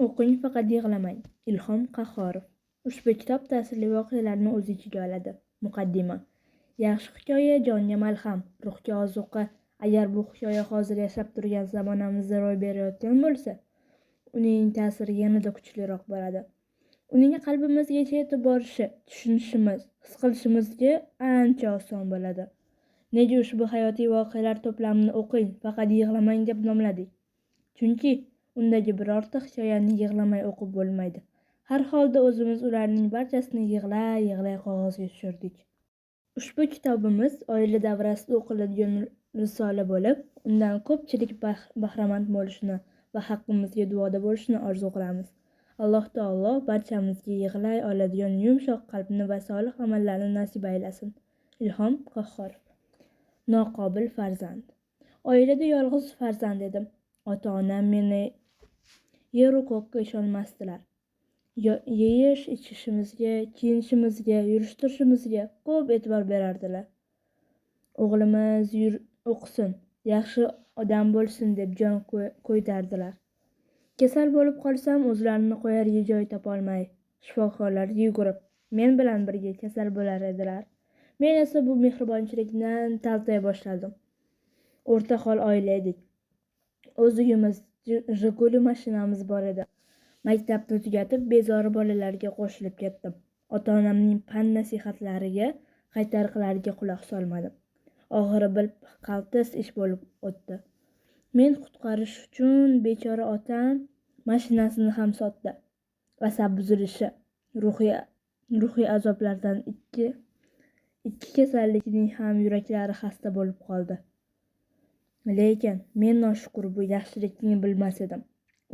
O'qing, faqat yig'lamang. Ilhom Qahhorov. Ushbu kitob ta'sirli voqealarni o'z ichiga oladi. Muqaddima. Yaxshi hikoya jonga malham, ruhga ozuqa. Agar bu hikoya hozir yashab turgan zamonamizda ro'y berayotgan bo'lsa, uning ta'siri yanada kuchliroq bo'ladi. Uning qalbimizgacha yetib borishi, tushunishimiz, his qilishimizga ancha oson bo'ladi. Nega ushbu hayotiy voqealar to'plamini o'qing, faqat yig'lamang deb nomladik? Chunki undagi birorta hikoyani yig'lamay o'qib bo'lmaydi. Har holda o'zimiz ularning barchasini yig'lay qog'ozga tushirdik. Ushbu kitobimiz oila davrasida o'qiladigan risola bo'lib, undan ko'pchilik bahramand bo'lishini va haqqimizga duoda bo'lishini orzu qilamiz. Alloh taolo barchamizga yig'lay oladigan yumshoq qalbni va solih amallarni nasib aylasin. Ilhom Qahhorov. Noqobil farzand. Oilada yolg'iz farzand edim. Ota-onam meni yer-u ko'kka ishonmasdilar. Yeyish, ichishimizga, kiyinishimizga, yurish-turishimizga ko'p e'tibor berardilar. O'g'limiz o'qisin, yaxshi odam bo'lsin deb jon ko'ydardilar. Kasal bo'lib qolsam, o'zlarini qo'yarga joy topolmay, shifokorlarga yugurib, men bilan birga kasal bo'lar edilar. Men esa bu mehribonchilikdan taltay boshladim. O'rta hol oila edik. O'z uyimiz, Jiguli mashinamiz bor edi. Maktabni tugatib, bezori bolalarga qo'shilib ketdim. Ota-onamning pand-nasihatlariga, qaytariqlariga quloq solmadim. Oxiri bir qaltis ish bo'lib o'tdi. Men qutqarish uchun bechora otam mashinasini ham sotdi. Asab buzilishi, ruhiy azoblardan ikki kasallikning ham yuraklari xasta bo'lib qoldi. Lekin men noshukur bu yaxshilikni bilmas edim.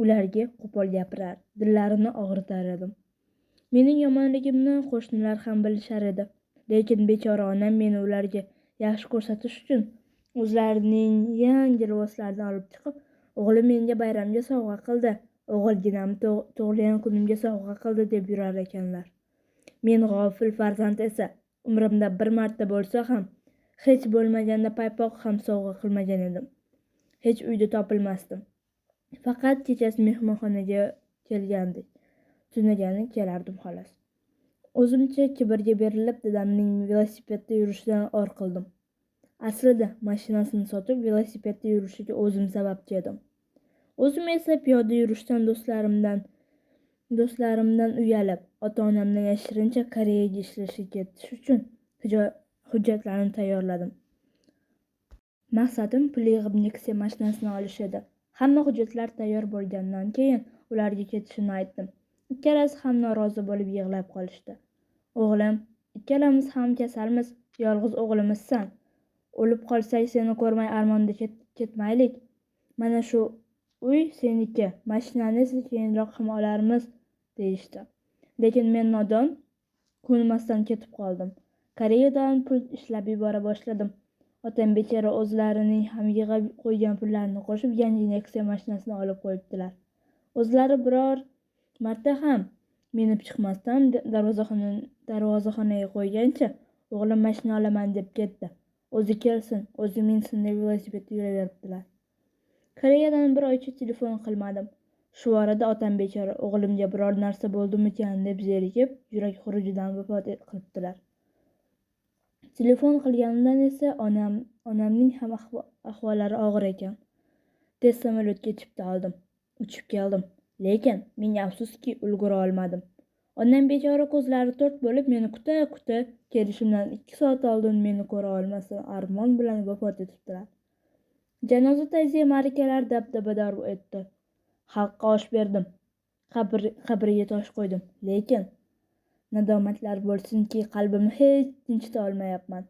Ularga qo'pol gapirar, dillarini og'ritar edim. Mening yomonligimni qo'shnilar ham bilishar edi. Lekin bechora onam meni ularga yaxshi ko'rsatish uchun o'zlarining yangi liboslarini olib chiqib, o'g'lim menga bayramga sovg'a qildi, o'g'ilginamni tug'ilgan kunimga sovg'a qildi deb yurar ekanlar. Men g'ofil farzand esa umrimda bir marta bo'lsa ham hech bo'lmaganda paypoq ham sovg'a qilmagan edim. Hech uyda topilmasdim. Faqat kechasi mehmonxonaga kelgandik. Tunagani kelardim xolos. O'zimcha kibrga berilib dadamning velosipedda yurishidan or qildim. Aslida mashinasini sotib velosipedda yurishiga o'zim sababchi edim. O'zim esa piyoda yurishdan do'stlarimdan uyalib, ota-onamdan yashirincha Koreyaga ishlashga ketish uchun hujjatlarni tayyorladim. Maqsadim pul yig'ib Nexia mashinasini olish edi. Hamma hujjatlar tayyor bo'lgandan keyin ularga ketishimni aytdim. Ikkalasi ham norozi bo'lib yig'lab qolishdi. O'g'lim, ikkalamiz ham kasalmiz, yolg'iz o'g'limizsan. O'lib qolsak seni ko'rmay armonda ketmaylik. Mana shu uy seniki, mashinani esa keyinroq ham olarmiz, deyishdi. Lekin men nodon, ko'nmasdan ketib qoldim. Koreyadan pul ishlab yubora boshladim. Otam bechora o'zlarining ham yig'ib qo'ygan pullarini qo'shib yangi Nexia mashinasini olib qo'yibdilar. O'zlari biror marta ham menib chiqmasdan darvozaxonaga qo'ygancha o'g'lim mashina olaman deb ketdi. O'zi kelsin, o'zi minsin deb velosipedda yuraveribdilar. Koreyadan bir oycha telefon qilmadim. Shu orada otam bechora o'g'limga biror narsa bo'ldimikan deb zerikib, yurak xurujidan vafot qilibdilar. Telefon qilganimdan esa onamning ham ahvollari og'ir ekan. Tez samolyotga chipta oldim. Uchib keldim. Lekin menga afsuski ulgura olmadim. Onam bechora ko'zlari to'rt bo'lib meni kuta kelishimdan 2 soat oldin meni ko'ra olmasdan armon bilan vafot etibdilar. Janoza ta'ziya ma'rakalar dabdabador etdi. Xalqqa osh berdim. Qabriga tosh qo'ydim. Lekin nadomatlar bo'lsinki, qalbimni hech tinchita olmayapman.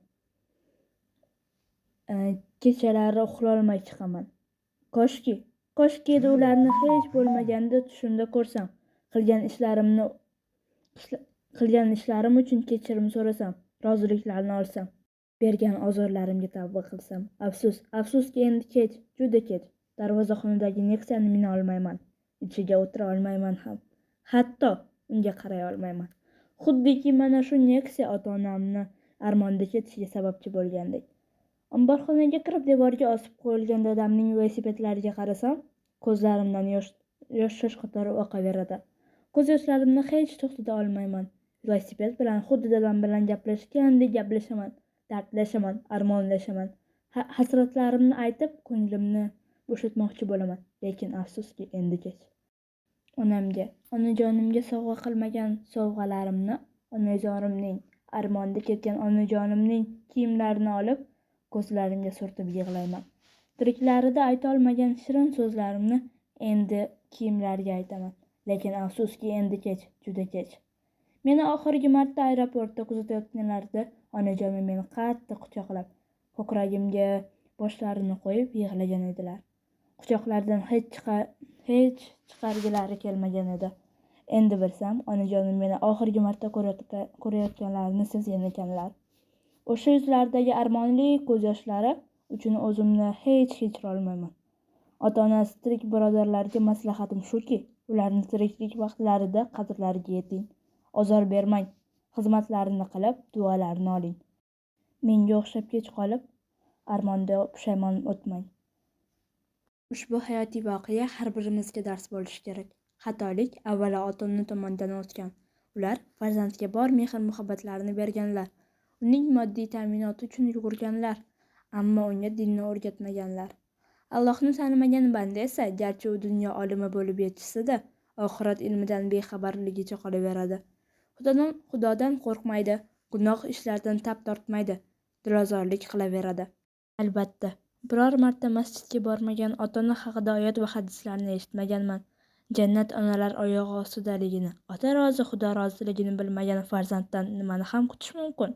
Kechalari uxlolmay chiqaman. Koshki edi ularni hech bo'lmaganda tushimda ko'rsam, qilgan ishlarim uchun kechirim so'rasam, roziliklarini olsam, bergan ozorlarimga tavba qilsam. Afsuski endi kech, juda kech. Darvozaxonadagi Nexia'ni mina olmayman. Ichiga o'tira olmayman ham. Hatto unga qaray olmayman. Xuddiki mana shu Nexia ota-onamni armonda ketishiga sababchi bo'lgandek. Omborxonaga kirib devorga osib qo'yilgan dadamning velosipedlariga qarasam, ko'zlarimdan yosh qatori oqaveradi. Ko'z yoshlarimni hech to'xtata olmayman. Velosiped bilan xuddi dadam bilan gaplashgandek gaplashaman, dardlashaman, armonlashaman. Hasratlarimni aytib, ko'nglimni bo'shatmoqchi bo'laman, lekin afsuski endi kech. Onamga, onajonimga sovg'a qilmagan sovg'alarimni, onajonimning, armonda ketgan onajonimning kiyimlarini olib, ko'zlarimga surtib yig'layman. Tiriklarida aytolmagan shirin so'zlarimni endi kiyimlarga aytaman. Lekin afsuski endi kech, juda kech. Meni oxirgi marta aeroportda kuzatayotganlarida onajonim meni qattiq quchoqlab, ko'kragimga boshlarini qo'yib yig'lagan edilar. Quchoqlaridan hech chiqargilari kelmagan edi. Endi bilsam, onajonim meni oxirgi marta ko'rayotganlarini sezgan ekanlar. O'sha yuzlaridagi armonli ko'z yoshlari uchun o'zimni hech kechira olmayman. Ota-onasi tirik birodarlarga maslahatim shuki, ularni tiriklik vaqtlarida qadrlariga yeting. Ozor bermang, xizmatlarini qilib, duolarini oling. Menga o'xshab kech qolib, armonda pushaymon o'tmang. Ushbu hayotiy voqea har birimizga dars bo'lishi kerak. Xatolik avvalo ota-ona tomonidan o'tgan. Ular farzandga bor mehr-muhabbatlarini berganlar. Uning moddiy ta'minoti uchun yugurganlar, ammo unga dinni o'rgatmaganlar. Allohni tanimagan banda esa garchi u dunyo olimi bo'lib yetishsa-da, oxirat ilmidan bexabarligicha qolaveradi. Xudodan qo'rqmaydi, gunoh ishlardan tap tortmaydi, dilozorlik qilaveradi. Albatta, biror marta masjidga bormagan ota-ona haqida oyat va hadislarni eshitmaganman. Jannat onalar oyog'i ostidaligini, ota rozi, xudo roziligini bilmagan farzanddan nimani ham kutish mumkin?